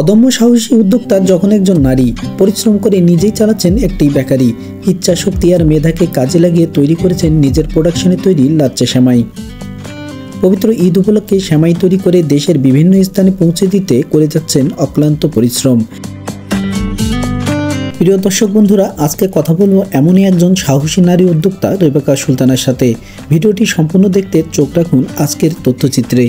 অদম্য সাহসী উদ্যোক্তা যখন একজন নারী পরিশ্রম করে নিজেই চালাচ্ছেন একটি বেকারি, ইচ্ছা শক্তি আর মেধাকে কাজে লাগিয়ে তৈরি করেছেন নিজের প্রোডাকশনে তৈরি লাচ্চা সেমাই। পবিত্র ঈদ উপলক্ষে সেমাই তৈরি করে দেশের বিভিন্ন স্থানে পৌঁছে দিতে করে যাচ্ছেন অক্লান্ত পরিশ্রম। প্রিয় দর্শক বন্ধুরা, আজকে কথা বলবো এমনই একজন সাহসী নারী উদ্যোক্তা রেবেকা সুলতানার সাথে। ভিডিওটি সম্পূর্ণ দেখতে চোখ রাখুন আজকের তথ্যচিত্রে।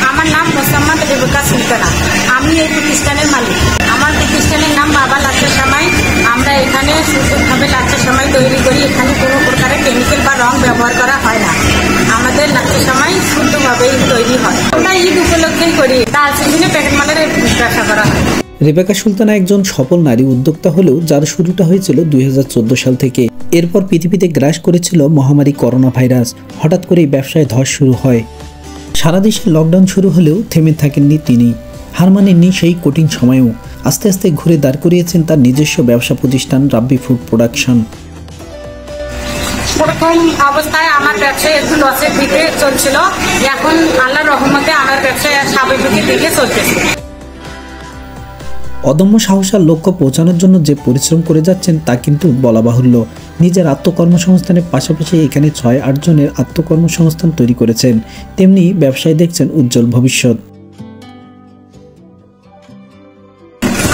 আমার নাম মোসাম্মদ রেবেকা সুলতানা। আমি এই প্রতিষ্ঠানের মালিক। আমার প্রতিষ্ঠানের নাম বাবা লাচ্চা সেমাই। আমরা এখানে সুন্দরভাবে লাচ্চা সেমাই তৈরি করি। এখানে কোনো প্রকারের কেমিক্যাল বা রং ব্যবহার করা হয় না। আমাদের লাচ্চা সেমাই শুদ্ধভাবেই তৈরি হয়। আমরা ঈদ উপলক্ষেই করি, তার সিজনে প্যাকেট মালের ব্যবসা করা হয়। রেবেকা সুলতানা একজন সফল নারী উদ্যোক্তা হলেও যার শুরুটা হয়েছিল 2014 সাল থেকে। এরপর পৃথিবীতে গ্রাস করেছিল মহামারী করোনা ভাইরাস। হঠাৎ করেই ব্যবসায় ধস শুরু হয়। সারা দেশে লকডাউন শুরু হলেও থেমে থাকেননি তিনি, হার মানেননি সেই কঠিন সময়েও। আস্তে আস্তে ঘুরে দাঁড় করিয়েছেন তার নিজস্ব ব্যবসা প্রতিষ্ঠান রাব্বি ফুড প্রোডাকশন। প্রথম অবস্থায় আমার ব্যবসা একটু লসের দিকে চলছিল, এখন আল্লাহর রহমতে আমার ব্যবসা স্বাভাবিকের দিকে চলতেছে। অদম্য সাহসার লক্ষ্য পৌঁছানোর জন্য যে পরিশ্রম করে যাচ্ছেন তা কিন্তু বলা বাহুল্য। নিজের আত্মকর্মসংস্থানের পাশাপাশি এখানে 6-8 জনের আত্মকর্মসংস্থান তৈরি করেছেন। তেমনি ব্যবসায় দেখছেন উজ্জ্বল ভবিষ্যৎ।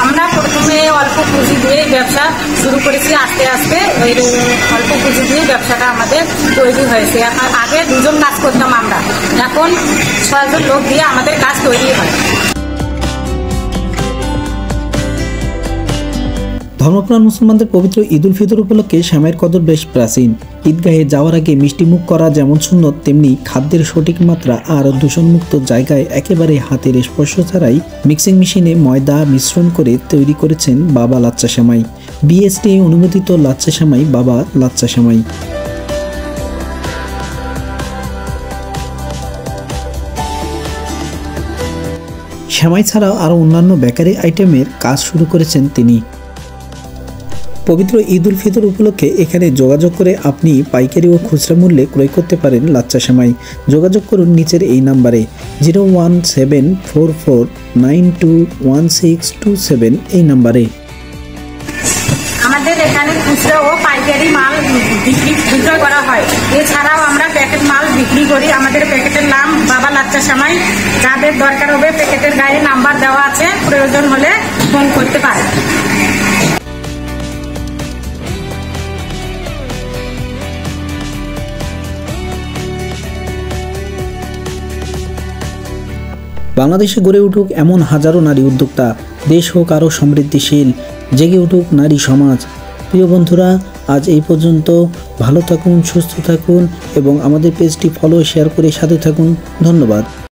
আমরা প্রথমে অল্প পুঁজি দিয়ে ব্যবসা শুরু করেছি, আস্তে আস্তে ওই অল্প পুঁজি দিয়ে ব্যবসাটা আমাদের তৈরি হয়েছে। আগে 2 জন কাজ করতাম আমরা, এখন 6 জন লোক দিয়ে আমাদের কাজ তৈরি হয়। ধর্মপ্রাণ মুসলমানদের পবিত্র ঈদ উল ফিতর উপলক্ষে সেমাইয়ের কদর বেশ প্রাচীন। ঈদগাহে যাওয়ার আগে মিষ্টি মুখ করা যেমন সুন্নত, তেমনি খাদ্যের সঠিক মাত্রা আর দূষণমুক্ত জায়গায় একেবারে হাতের স্পর্শ ছাড়াই মিক্সিং মেশিনে ময়দা মিশ্রণ করে তৈরি করেছেন বাবা লাচ্চা সেমাই। বিএসটি অনুমোদিত লাচ্চা সেমাই বাবা লাচ্চা সেমাই। সেমাই ছাড়াও আরও অন্যান্য বেকারি আইটেমের কাজ শুরু করেছেন তিনি। পবিত্র ঈদ উল ফিতর উপলক্ষে এখানে যোগাযোগ করে আপনি পাইকারি ও খুচরা মূল্যে ক্রয় করতে পারেন লাচ্চা সেমাই। যোগাযোগ করুন নিচের এই নাম্বারে 01744921627 এই নাম্বারে। আমাদের এখানে খুচরা ও পাইকারি মাল বিক্রয় করা হয়। এছাড়াও আমরা প্যাকেট মাল বিক্রি করি। আমাদের প্যাকেটের নাম বাবা লাচ্চা সেমাই। যাদের দরকার হবে প্যাকেটের গায়ে নাম্বার দেওয়া আছে, প্রয়োজন হলে ফোন করতে পারে। বাংলাদেশে গড়ে উঠুক এমন হাজারো নারী উদ্যোক্তা, দেশ হোক আরও সমৃদ্ধিশীল, জেগে উঠুক নারী সমাজ। প্রিয় বন্ধুরা, আজ এই পর্যন্ত। ভালো থাকুন, সুস্থ থাকুন এবং আমাদের পেজটি ফলো শেয়ার করে সাথে থাকুন। ধন্যবাদ।